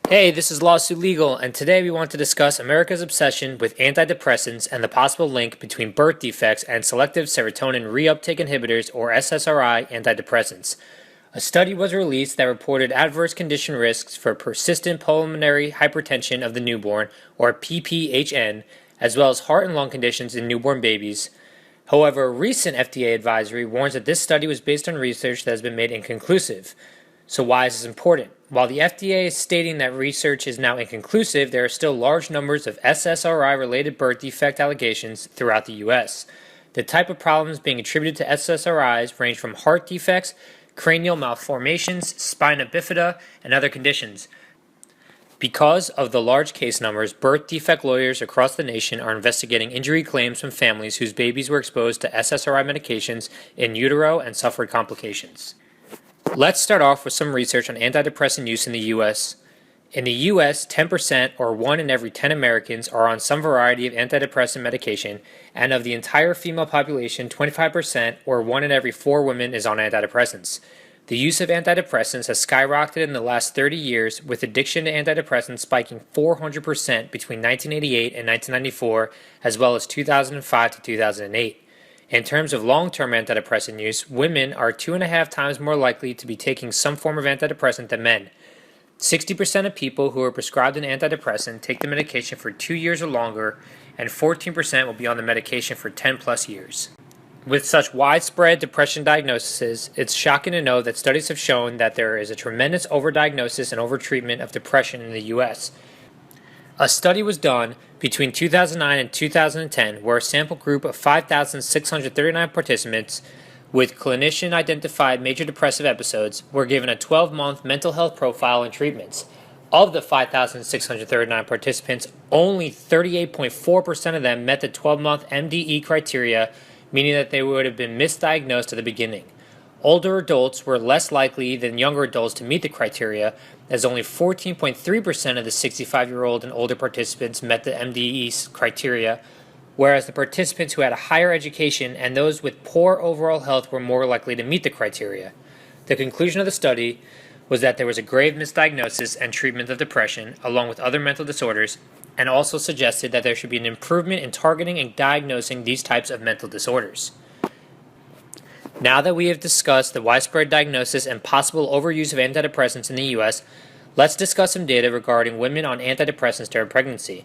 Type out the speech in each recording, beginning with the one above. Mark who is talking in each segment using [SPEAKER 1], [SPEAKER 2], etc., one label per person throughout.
[SPEAKER 1] Hey, this is Lawsuit Legal, and today we want to discuss America's obsession with antidepressants and the possible link between birth defects and selective serotonin reuptake inhibitors, or SSRI antidepressants. A study was released that reported adverse condition risks for persistent pulmonary hypertension of the newborn, or PPHN, as well as heart and lung conditions in newborn babies. However, a recent FDA advisory warns that this study was based on research that has been made inconclusive. So why is this important? While the FDA is stating that research is now inconclusive, there are still large numbers of SSRI-related birth defect allegations throughout the U.S. The type of problems being attributed to SSRIs range from heart defects, cranial malformations, spina bifida, and other conditions. Because of the large case numbers, birth defect lawyers across the nation are investigating injury claims from families whose babies were exposed to SSRI medications in utero and suffered complications. Let's start off with some research on antidepressant use in the U.S. In the U.S., 10% or 1 in every 10 Americans are on some variety of antidepressant medication, and of the entire female population, 25% or 1 in every 4 women is on antidepressants. The use of antidepressants has skyrocketed in the last 30 years, with addiction to antidepressants spiking 400% between 1988 and 1994, as well as 2005 to 2008. In terms of long-term antidepressant use, women are 2.5 times more likely to be taking some form of antidepressant than men. 60% of people who are prescribed an antidepressant take the medication for 2 years or longer, and 14% will be on the medication for 10 plus years. With such widespread depression diagnoses, it's shocking to know that studies have shown that there is a tremendous overdiagnosis and overtreatment of depression in the U.S. A study was done between 2009 and 2010 where a sample group of 5,639 participants with clinician-identified major depressive episodes were given a 12-month mental health profile and treatments. Of the 5,639 participants, only 38.4% of them met the 12-month MDE criteria, meaning that they would have been misdiagnosed at the beginning. Older adults were less likely than younger adults to meet the criteria, as only 14.3% of the 65-year-old and older participants met the MDE criteria, whereas the participants who had a higher education and those with poor overall health were more likely to meet the criteria. The conclusion of the study was that there was a grave misdiagnosis and treatment of depression, along with other mental disorders, and also suggested that there should be an improvement in targeting and diagnosing these types of mental disorders. Now that we have discussed the widespread diagnosis and possible overuse of antidepressants in the U.S., let's discuss some data regarding women on antidepressants during pregnancy.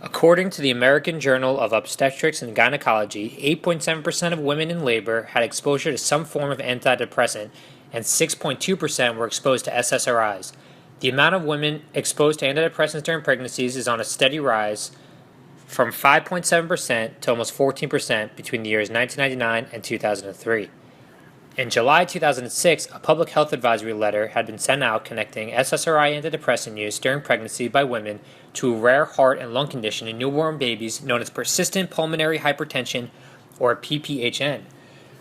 [SPEAKER 1] According to the American Journal of Obstetrics and Gynecology, 8.7% of women in labor had exposure to some form of antidepressant, and 6.2% were exposed to SSRIs. The amount of women exposed to antidepressants during pregnancies is on a steady rise, from 5.7% to almost 14% between the years 1999 and 2003. In July 2006, a public health advisory letter had been sent out connecting SSRI antidepressant use during pregnancy by women to a rare heart and lung condition in newborn babies known as persistent pulmonary hypertension, or PPHN.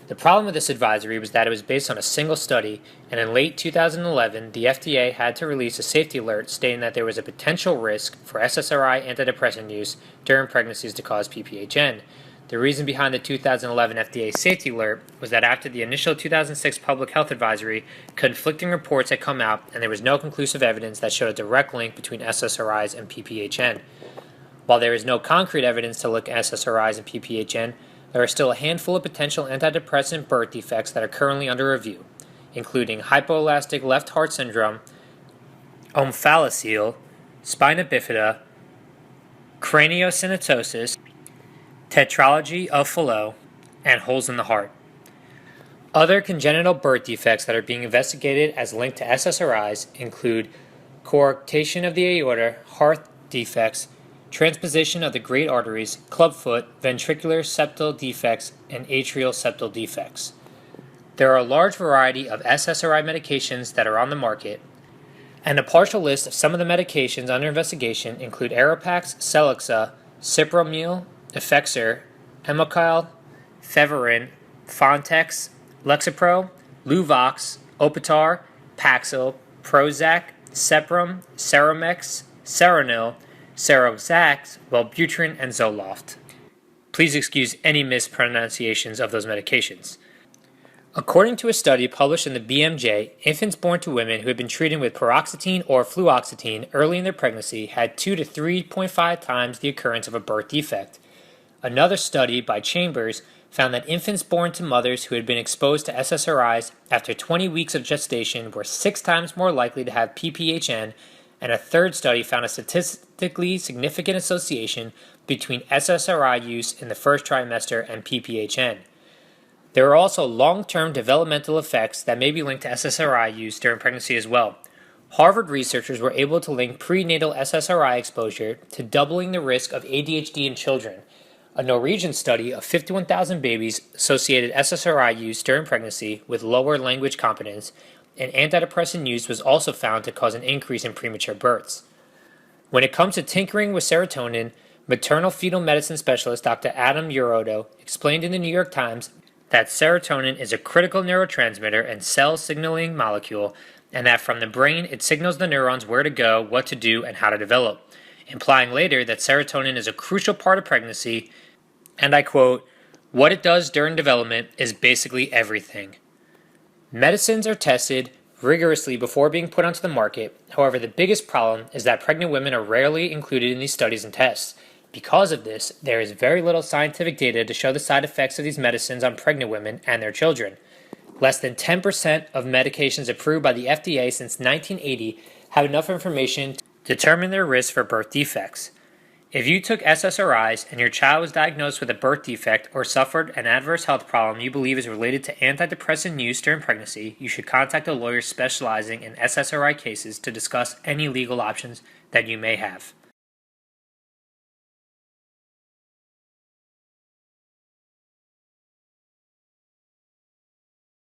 [SPEAKER 1] The problem with this advisory was that it was based on a single study, and in late 2011, the FDA had to release a safety alert stating that there was a potential risk for SSRI antidepressant use during pregnancies to cause PPHN. The reason behind the 2011 FDA safety alert was that after the initial 2006 public health advisory, conflicting reports had come out and there was no conclusive evidence that showed a direct link between SSRIs and PPHN. While there is no concrete evidence to link SSRIs and PPHN, there are still a handful of potential antidepressant birth defects that are currently under review, including hypoelastic left heart syndrome, omphalocele, spina bifida, craniosynostosis, tetralogy of Fallot, and holes in the heart. Other congenital birth defects that are being investigated as linked to SSRIs include coarctation of the aorta, heart defects, transposition of the great arteries, clubfoot, ventricular septal defects, and atrial septal defects. There are a large variety of SSRI medications that are on the market, and a partial list of some of the medications under investigation include Aeropax, Celexa, Cipramil, Effexor, Emocil, Feverin, Fontex, Lexapro, Luvox, Opitar, Paxil, Prozac, Ceprum, Ceromex, Seronil, Seroxax, Wellbutrin, and Zoloft. Please excuse any mispronunciations of those medications. According to a study published in the BMJ, infants born to women who had been treated with paroxetine or fluoxetine early in their pregnancy had 2 to 3.5 times the occurrence of a birth defect. Another study by Chambers found that infants born to mothers who had been exposed to SSRIs after 20 weeks of gestation were 6 times more likely to have PPHN, and a third study found a statistically significant association between SSRI use in the first trimester and PPHN. There are also long-term developmental effects that may be linked to SSRI use during pregnancy as well. Harvard researchers were able to link prenatal SSRI exposure to doubling the risk of ADHD in children. A Norwegian study of 51,000 babies associated SSRI use during pregnancy with lower language competence, and antidepressant use was also found to cause an increase in premature births. When it comes to tinkering with serotonin, maternal fetal medicine specialist Dr. Adam Urodo explained in the New York Times that serotonin is a critical neurotransmitter and cell signaling molecule, and that from the brain it signals the neurons where to go, what to do, and how to develop, implying later that serotonin is a crucial part of pregnancy, and I quote, "What it does during development is basically everything." Medicines are tested rigorously before being put onto the market. However, the biggest problem is that pregnant women are rarely included in these studies and tests. Because of this, there is very little scientific data to show the side effects of these medicines on pregnant women and their children. Less than 10% of medications approved by the FDA since 1980 have enough information to determine their risk for birth defects. If you took SSRIs and your child was diagnosed with a birth defect or suffered an adverse health problem you believe is related to antidepressant use during pregnancy, you should contact a lawyer specializing in SSRI cases to discuss any legal options that you may have.